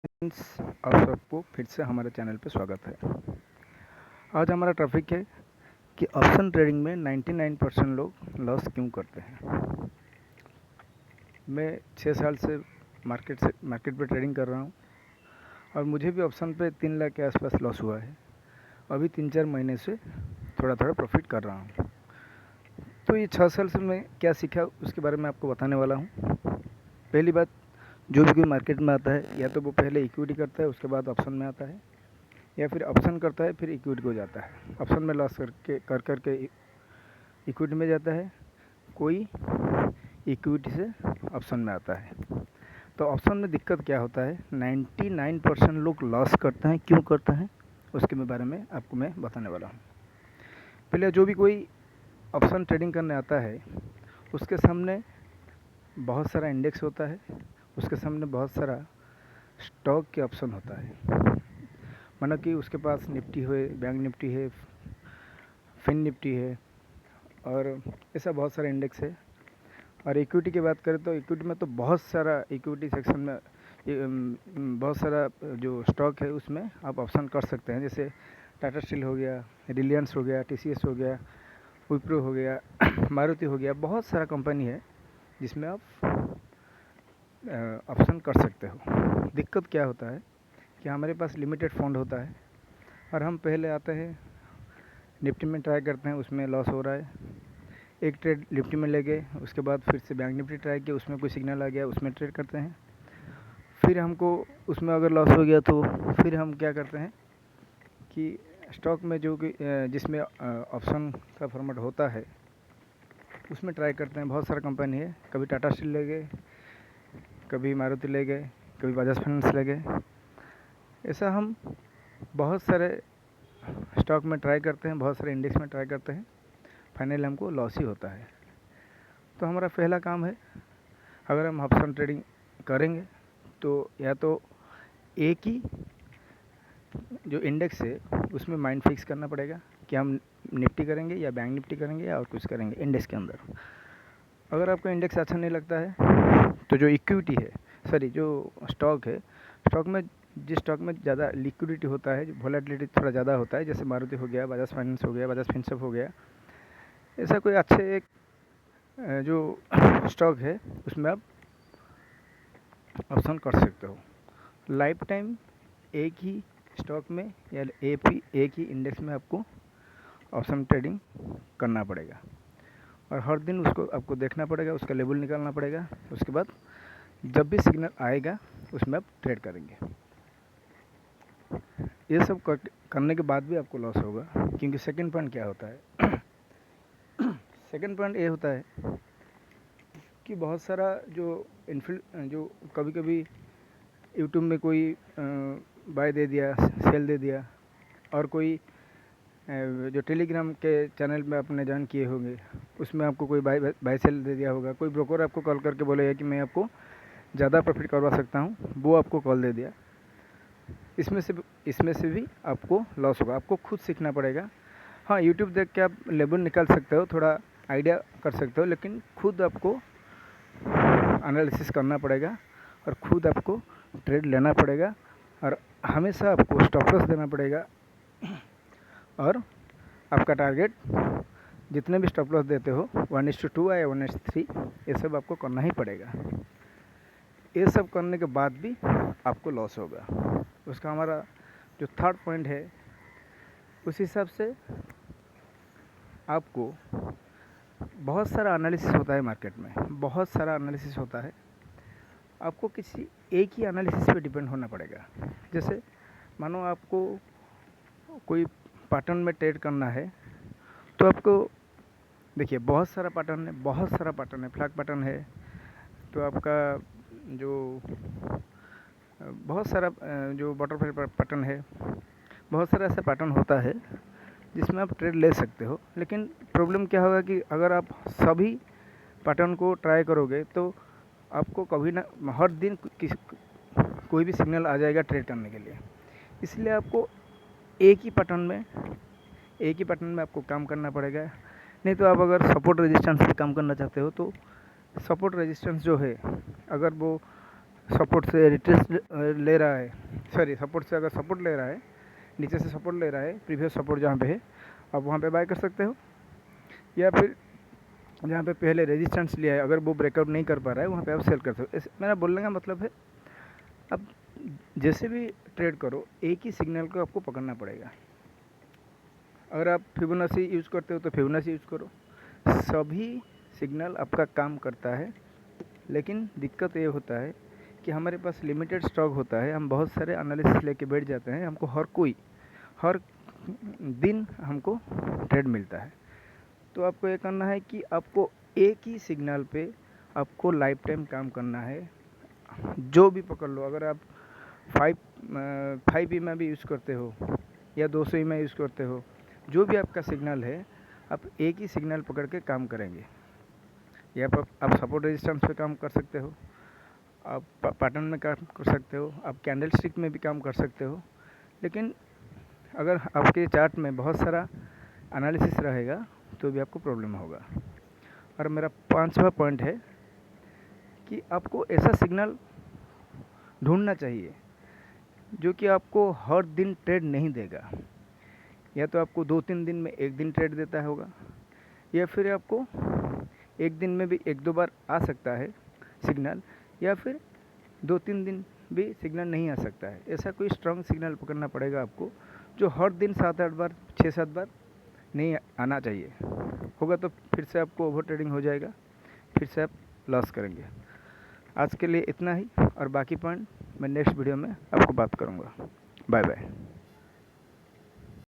Friends, आप सबको फिर से हमारे चैनल पे स्वागत है। आज हमारा टॉपिक है कि ऑप्शन ट्रेडिंग में 99% लोग लॉस क्यों करते हैं। मैं 6 साल से मार्केट पे ट्रेडिंग कर रहा हूँ और मुझे भी ऑप्शन पे 3 लाख के आसपास लॉस हुआ है। अभी 3-4 महीने से थोड़ा थोड़ा प्रॉफिट कर रहा हूँ। तो ये 6 साल से मैं क्या सीखा उसके बारे में आपको बताने वाला हूँ। पहली बात, जो भी कोई मार्केट में आता है या तो वो पहले इक्विटी करता है, उसके बाद ऑप्शन में आता है, या फिर ऑप्शन करता है फिर इक्विटी को जाता है। ऑप्शन में लॉस करके इक्विटी में जाता है, कोई इक्विटी से ऑप्शन में आता है। तो ऑप्शन में दिक्कत क्या होता है, 99% लोग लॉस करते हैं। क्यों करते हैं उसके बारे में आपको मैं बताने वाला हूँ। पहले जो भी कोई ऑप्शन ट्रेडिंग करने आता है उसके सामने बहुत सारा इंडेक्स होता है, उसके सामने बहुत सारा स्टॉक के ऑप्शन होता है। मानो कि उसके पास निफ्टी है, बैंक निफ्टी है, फिन निफ्टी है और ऐसा बहुत सारा इंडेक्स है। और इक्विटी की बात करें तो इक्विटी में तो बहुत सारा, इक्विटी सेक्शन में बहुत सारा जो स्टॉक है उसमें आप ऑप्शन कर सकते हैं। जैसे टाटा स्टील हो गया, रिलायंस हो गया, टीसीएस हो गया, विप्रो हो गया, मारुति हो गया, बहुत सारा कंपनी है जिसमें आप ऑप्शन कर सकते हो। दिक्कत क्या होता है कि हमारे पास लिमिटेड फंड होता है और हम पहले आते हैं निफ्टी में ट्राई करते हैं, उसमें लॉस हो रहा है। एक ट्रेड निफ्टी में ले गए, उसके बाद फिर से बैंक निफ्टी ट्राई किया, उसमें कोई सिग्नल आ गया, उसमें ट्रेड करते हैं। फिर हमको उसमें अगर लॉस हो गया तो फिर हम क्या करते हैं कि स्टॉक में जो कि जिसमें ऑप्शन का फॉर्मेट होता है उसमें ट्राई करते हैं। बहुत सारा कंपनी है, कभी टाटा स्टील ले गए, कभी मारुति ले गए, कभी बजाज फाइनेंस ले गए। ऐसा हम बहुत सारे स्टॉक में ट्राई करते हैं, बहुत सारे इंडेक्स में ट्राई करते हैं, फाइनली हमको लॉस ही होता है। तो हमारा पहला काम है, अगर हम ऑप्शन ट्रेडिंग करेंगे तो या तो एक ही जो इंडेक्स है उसमें माइंड फिक्स करना पड़ेगा कि हम निफ्टी करेंगे या बैंक निफ्टी करेंगे या और कुछ करेंगे इंडेक्स के अंदर। अगर आपको इंडेक्स अच्छा नहीं लगता है तो जो इक्विटी है, सॉरी जो स्टॉक है, स्टॉक में जिस स्टॉक में ज़्यादा लिक्विडिटी होता है, वॉलेटिलिटी थोड़ा ज़्यादा होता है, जैसे मारुति हो गया, बजाज फाइनेंस हो गया, बजाज फिनसर्व हो गया, ऐसा कोई अच्छे एक जो स्टॉक है उसमें आप ऑप्शन कर सकते हो। लाइफ टाइम एक ही स्टॉक में या एक ही इंडेक्स में आपको ऑप्शन ट्रेडिंग करना पड़ेगा और हर दिन उसको आपको देखना पड़ेगा, उसका लेवल निकालना पड़ेगा। उसके बाद जब भी सिग्नल आएगा उसमें आप ट्रेड करेंगे। ये सब करने के बाद भी आपको लॉस होगा, क्योंकि सेकंड पॉइंट क्या होता है सेकंड पॉइंट ये होता है कि बहुत सारा जो कभी कभी यूट्यूब में कोई बाय दे दिया, सेल दे दिया, और कोई जो टेलीग्राम के चैनल में आपने ज्वाइन किए होंगे उसमें आपको कोई बाय सेल दे दिया होगा। कोई ब्रोकर आपको कॉल करके बोलेगा कि मैं आपको ज़्यादा प्रॉफिट करवा सकता हूँ, वो आपको कॉल दे दिया। इसमें से भी आपको लॉस होगा। आपको खुद सीखना पड़ेगा। हाँ, यूट्यूब देख के आप लेवल निकाल सकते हो, थोड़ा आइडिया कर सकते हो, लेकिन खुद आपको एनालिसिस करना पड़ेगा और खुद आपको ट्रेड लेना पड़ेगा और हमेशा आपको स्टॉप लॉस देना पड़ेगा। और आपका टारगेट जितने भी स्टॉप लॉस देते हो 1:2 या 1:3, ये सब आपको करना ही पड़ेगा। ये सब करने के बाद भी आपको लॉस होगा। उसका हमारा जो थर्ड पॉइंट है, उस हिसाब से आपको बहुत सारा एनालिसिस होता है मार्केट में, बहुत सारा एनालिसिस होता है। आपको किसी एक ही एनालिसिस पे डिपेंड होना पड़ेगा। जैसे मानो आपको कोई पैटर्न में ट्रेड करना है तो आपको देखिए बहुत सारा पैटर्न है, बहुत सारा पैटर्न है, फ्लैग पैटर्न है, तो आपका जो बहुत सारा जो बटरफ्लाई पैटर्न है, बहुत सारा ऐसा पैटर्न होता है जिसमें आप ट्रेड ले सकते हो। लेकिन प्रॉब्लम क्या होगा कि अगर आप सभी पैटर्न को ट्राई करोगे तो आपको कभी ना हर दिन कोई भी सिग्नल आ जाएगा ट्रेड करने के लिए। इसलिए आपको एक ही पैटर्न में आपको काम करना पड़ेगा। नहीं तो आप अगर सपोर्ट रेजिस्टेंस पे काम करना चाहते हो तो सपोर्ट रेजिस्टेंस जो है, अगर वो सपोर्ट से रिट्रेस ले रहा है, सॉरी सपोर्ट से अगर सपोर्ट ले रहा है, नीचे से सपोर्ट ले रहा है, प्रीवियस सपोर्ट जहाँ पे है आप वहाँ पे बाय कर सकते हो। या फिर जहाँ पे पहले रेजिस्टेंस लिया है अगर वो ब्रेकआउट नहीं कर पा रहा है वहाँ पे आप सेल कर सकते हो। मेरा बोलने का मतलब है अब जैसे भी ट्रेड करो एक ही सिग्नल को आपको पकड़ना पड़ेगा। अगर आप फिबोनाची यूज़ करते हो तो फिबोनाची यूज़ करो, सभी सिग्नल आपका काम करता है। लेकिन दिक्कत ये होता है कि हमारे पास लिमिटेड स्टॉक होता है, हम बहुत सारे एनालिसिस लेके बैठ जाते हैं, हमको हर दिन हमको ट्रेड मिलता है। तो आपको ये करना है कि आपको एक ही सिग्नल पे आपको लाइफ टाइम काम करना है। जो भी पकड़ लो, अगर आप 5 EMA भी यूज़ करते हो या 200 EMA यूज़ करते हो, जो भी आपका सिग्नल है आप एक ही सिग्नल पकड़ के काम करेंगे। या आप सपोर्ट रेजिस्टेंस पे काम कर सकते हो, आप पैटर्न में काम कर सकते हो, आप कैंडल स्टिक में भी काम कर सकते हो। लेकिन अगर आपके चार्ट में बहुत सारा एनालिसिस रहेगा तो भी आपको प्रॉब्लम होगा। और मेरा 5वां पॉइंट है कि आपको ऐसा सिग्नल ढूंढना चाहिए जो कि आपको हर दिन ट्रेड नहीं देगा। या तो आपको 2-3 दिन में एक दिन ट्रेड देता होगा, या फिर आपको एक दिन में भी 1-2 बार आ सकता है सिग्नल, या फिर 2-3 दिन भी सिग्नल नहीं आ सकता है। ऐसा कोई स्ट्रॉन्ग सिग्नल पकड़ना पड़ेगा आपको जो हर दिन 7-8 बार 6-7 बार नहीं आना चाहिए। होगा तो फिर से आपको ओवर ट्रेडिंग हो जाएगा, फिर से आप लॉस करेंगे। आज के लिए इतना ही, और बाकी पॉइंट मैं नेक्स्ट वीडियो में आपको बात करूँगा। Bye bye.